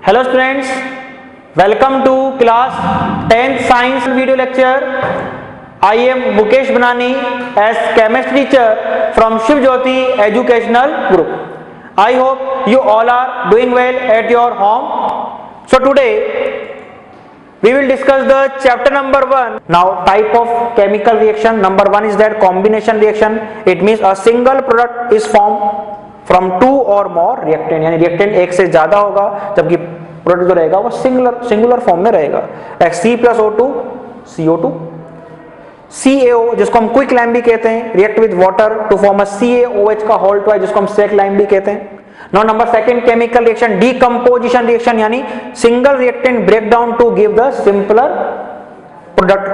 Hello students, welcome to class 10th science video lecture. I am Mukesh Banani as chemistry teacher from Shiv Jyoti Educational Group. I hope you all are doing well at your home. So today we will discuss the chapter number 1. Now type of chemical reaction. Number 1 is that combination reaction. It means a single product is formed from two or more reactant, यानी reactant एक से ज्यादा होगा जबकि product जो रहेगा वो singular form में रहेगा, लाइक C+O2 CO2, CaO जिसको हम क्विक लाइम भी कहते हैं, react with water to form a CaOH का होल ट्वाइस जिसको हम सेक लाइम भी कहते हैं. Now number second chemical reaction decomposition reaction, यानी single reactant break down to give the simpler product.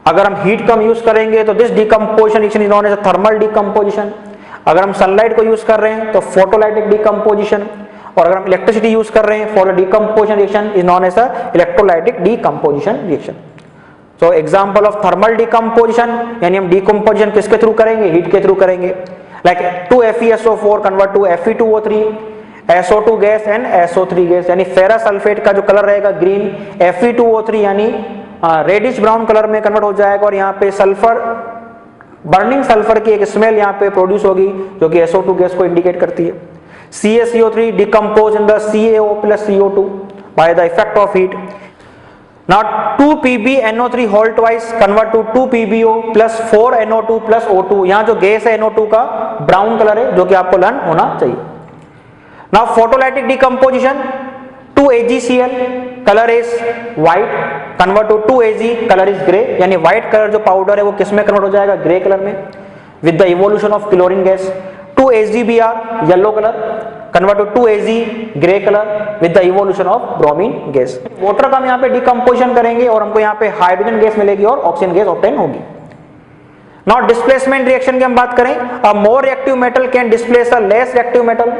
अगर हम हीट कम यूज करेंगे तो this decomposition reaction is known as thermal decomposition. अगर हम सनलाइट को यूज कर रहे हैं तो फोटोलाइटिक डीकंपोजिशन, और अगर हम इलेक्ट्रिसिटी यूज कर रहे हैं for the decomposition reaction is known as electrolytic decomposition reaction. So example of thermal decomposition, यानी हम डीकंपोजिशन किसके थ्रू करेंगे, हीट के थ्रू करेंगे. Like 2FeSO4 convert to Fe2O3, SO2 gas and SO3 gas, यानी फेरस सल्फेट का जो colour रहेगा ग्रीन, Fe2O3 यानी रेडिश ब्राउन कलर में कन्वर्ट हो जाएगा, और यहाँ पे सल्फर बर्निंग सल्फर की एक स्मेल यहाँ पे प्रोड्यूस होगी जो कि SO2 गैस को इंडिकेट करती है. CaCO3 decompose in the CaO plus CO2 by the effect of heat. Now 2PbNO3 whole twice convert to 2PbO plus 4NO2 plus O2. यहाँ जो गैस है NO2 का ब्राउन कलर है जो कि आपको लर्न होना चाहिए. Now photolytic decomposition 2AgCl colour is white convert to 2Ag colour is grey, यानी व्हाइट कलर जो पाउडर है वो किस में कन्वर्ट हो जाएगा, ग्रे कलर में, with the evolution of chlorine gas. 2AgBr yellow colour convert to 2Ag grey colour with the evolution of bromine gas. Water का हम यहाँ पे डिकम्पोजिशन करेंगे और हमको यहाँ पे हाइड्रोजन गैस मिलेगी और ऑक्सीजन गैस ऑब्टेन होगी. नाउ डिस्प्लेसमेंट रिएक्शन की हम बात करें, a more reactive metal can displace a less reactive metal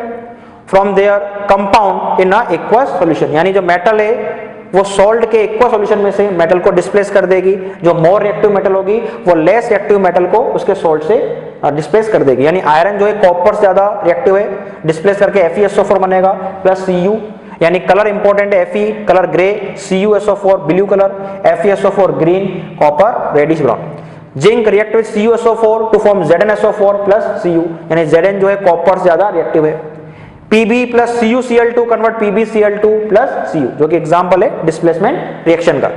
from their compound in a aqueous solution, यानी जो मेटल है वो सॉल्ट के एक्वा सॉल्यूशन में से मेटल को डिस्प्लेस कर देगी. जो मोर रिएक्टिव मेटल होगी वो लेस रिएक्टिव मेटल को उसके सॉल्ट से डिस्प्लेस कर देगी. यानी आयरन जो है कॉपर से ज्यादा रिएक्टिव है, डिस्प्लेस करके FeSO4 बनेगा प्लस Cu, यानी कलर इंपॉर्टेंट है, Fe colour grey, CuSO4 blue colour, FeSO4 green, copper reddish brown. Zinc react with CuSO4 to form ZnSO4 plus Cu, यानी Zn जो है कॉपर से ज्यादा रिएक्टिव है. Pb plus CuCl2 convert PbCl2 plus Cu, जो कि example है displacement reaction का.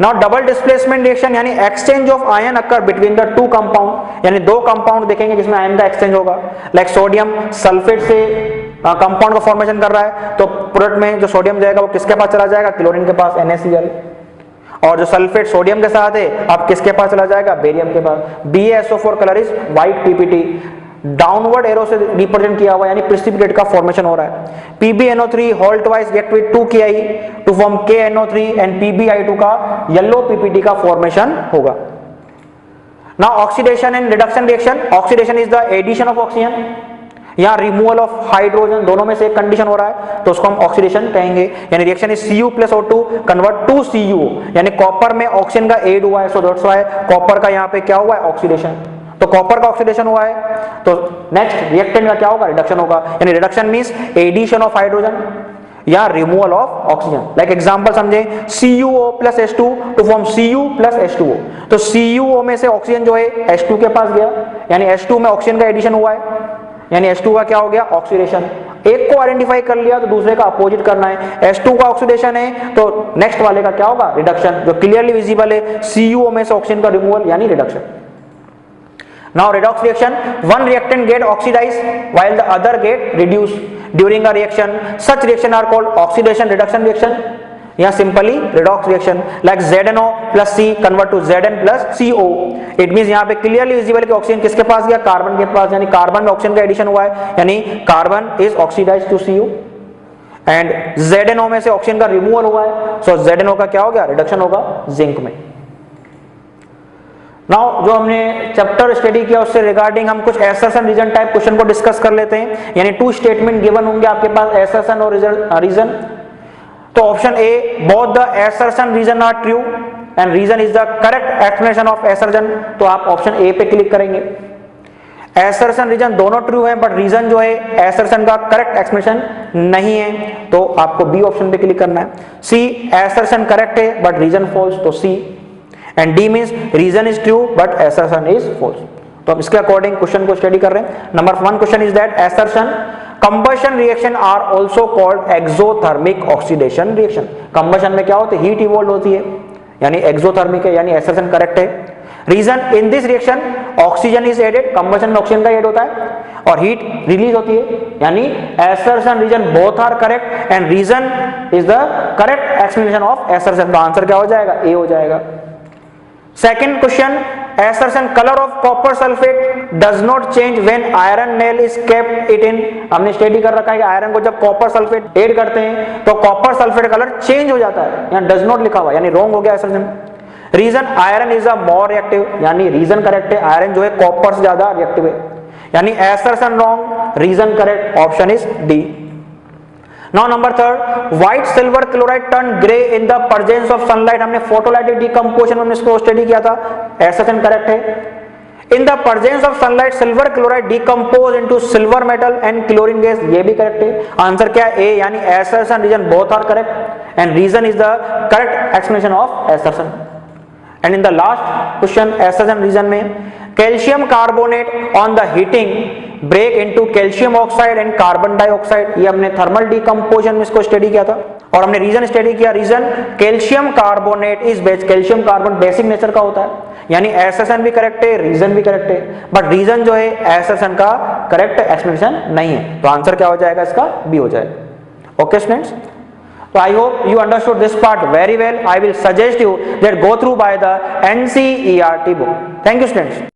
नाउ डबल डिस्प्लेसमेंट रिएक्शन, यानी exchange of ion occur between the two compound, यानी दो कंपाउंड देखेंगे जिसमें आयन का एक्सचेंज होगा. लाइक सोडियम सल्फेट से कंपाउंड का फॉर्मेशन कर रहा है तो प्रोडक्ट में जो सोडियम जाएगा वो किसके पास चला जाएगा, क्लोरीन के पास NaCl, और जो सल्फेट सोडियम के साथ है अब किसके पास चला जाएगा, बेरियम के पास. BaSO4 colour is white PPT, downward arrow से रिप्रेजेंट किया हुआ, यानी प्रेसिपिटेट का फॉर्मेशन हो रहा है. PbNO3 whole twice react with 2Ki to form KNO3 and PbI2 का येलो PPT का फॉर्मेशन होगा. Now oxidation and reduction reaction, oxidation is the addition of oxygen, यहाँ रिमूवल ऑफ हाइड्रोजन, दोनों में से एक कंडीशन हो रहा है तो उसको हम ऑक्सीडेशन कहेंगे. यानी reaction is Cu plus O2 convert to Cu, यानी कॉपर में ऑक्सीजन का एड हुआ है, सो दैट्स व्हाई कॉपर का यहाँ पे क्या हुआ है, ऑक्सीडेशन. तो कॉपर का ऑक्सीडेशन हुआ है तो नेक्स्ट रिएक्टेंट का क्या होगा, रिडक्शन होगा. यानी reduction means addition of hydrogen या removal of oxygen. Like example समझे, CuO plus H2 to form Cu plus H2O. तो CuO में से ऑक्सीजन जो है H2 के पास गया, यानी H2 में ऑक्सीजन का एडिशन हुआ है, यानी H2 का क्या हो गया, ऑक्सीडेशन. एक को आइडेंटिफाई कर लिया तो दूसरे का अपोजिट करना है. H2 का ऑक्सीडेशन है तो नेक्स्ट वाले का क्या होगा, रिडक्शन, जो क्लियरली विजिबल है CuO में से ऑक्सीजन का रिमूवल यानी reduction. Now redox reaction, one reactant get oxidized while the other get reduced during a reaction. Such reaction are called oxidation reduction reaction. या simply redox reaction. Like ZnO plus C convert to Zn plus CO. It means यहाँ पे clearly visible कि oxygen किसके पास गया, carbon के पास, यानी carbon में oxygen का एडिशन हुआ है, यानी carbon is oxidised to CO. And ZnO में से ऑक्सीजन का रिमूवल हुआ है, सो ZnO का क्या हो गया, रिडक्शन होगा जिंक में. नाउ जो हमने चैप्टर स्टडी किया उससे रिगार्डिंग हम कुछ एसर्शन रीजन टाइप क्वेश्चन को डिस्कस कर लेते हैं. यानी टू स्टेटमेंट गिवन होंगे आपके पास, एसर्शन और रीजन. तो option A, both the assertion reason are true and reason is the correct explanation of assertion, तो आप ऑप्शन ए पे क्लिक करेंगे. एसर्शन रीजन दोनों ट्रू है, बट रीजन जो है एसर्शन का करेक्ट एक्सप्लेनेशन नहीं है, तो आपको बी ऑप्शन पे क्लिक करना है। सी एसर्शन करेक्ट है बट रीजन फॉल्स, तो C. And D means reason is true but assertion is false. तो हम इसके अकॉर्डिंग क्वेश्चन को स्टडी कर रहे हैं। Number 1 question is that assertion combustion reaction are also called exothermic oxidation reaction. Combustion में क्या होता है, हीट इवॉल्व होती है, यानी एक्सोथर्मिक है, यानी एसर्शन करेक्ट है। Reason in this reaction oxygen is added, combustion में ऑक्सीजन का एड होता है और हीट रिलीज होती है, यानी assertion reason both are correct and reason is the correct explanation of assertion. तो आंसर क्या हो जाएगा, ए हो जाएगा। Second question, assertion colour of copper sulphate does not change when iron nail is kept it in. हमने study कर रखा है कि आयरन को जब कॉपर सल्फेट ऐड करते हैं तो कॉपर सल्फेट कलर चेंज हो जाता है, यहां डज नॉट लिखा हुआ, यानी रॉन्ग हो गया assertion. Reason iron is a more reactive, यानी रीजन करेक्ट है, आयरन जो है कॉपर से ज्यादा रिएक्टिव है, यानी assertion wrong, reason correct, option is D. Now number 3, white silver chloride turn grey in the presence of sunlight. हमने photolytic decomposition में इसको स्टडी किया था, एसर्शन करेक्ट है। In the presence of sunlight silver chloride decompose into silver metal and chlorine gas, ये भी correct है। Answer क्या है, ए, यानी assertion reason both are correct and reason is the correct explanation of assertion. And in the last question assertion reason में calcium carbonate on the heating break into calcium oxide and carbon dioxide, ये हमने thermal decomposition में इसको study किया था और हमने reason study किया। Reason calcium carbonate is base, calcium carbon basic nature का होता है, यानी एसर्शन भी करेक्ट है, रीजन भी करेक्ट है, बट रीजन जो है एसर्शन का करेक्ट एक्सप्लेनेशन नहीं है, तो आंसर क्या हो जाएगा इसका, बी हो जाएगा। Okay students, so I hope you understood this part very well. I will suggest you that go through by the NCERT book. Thank you students.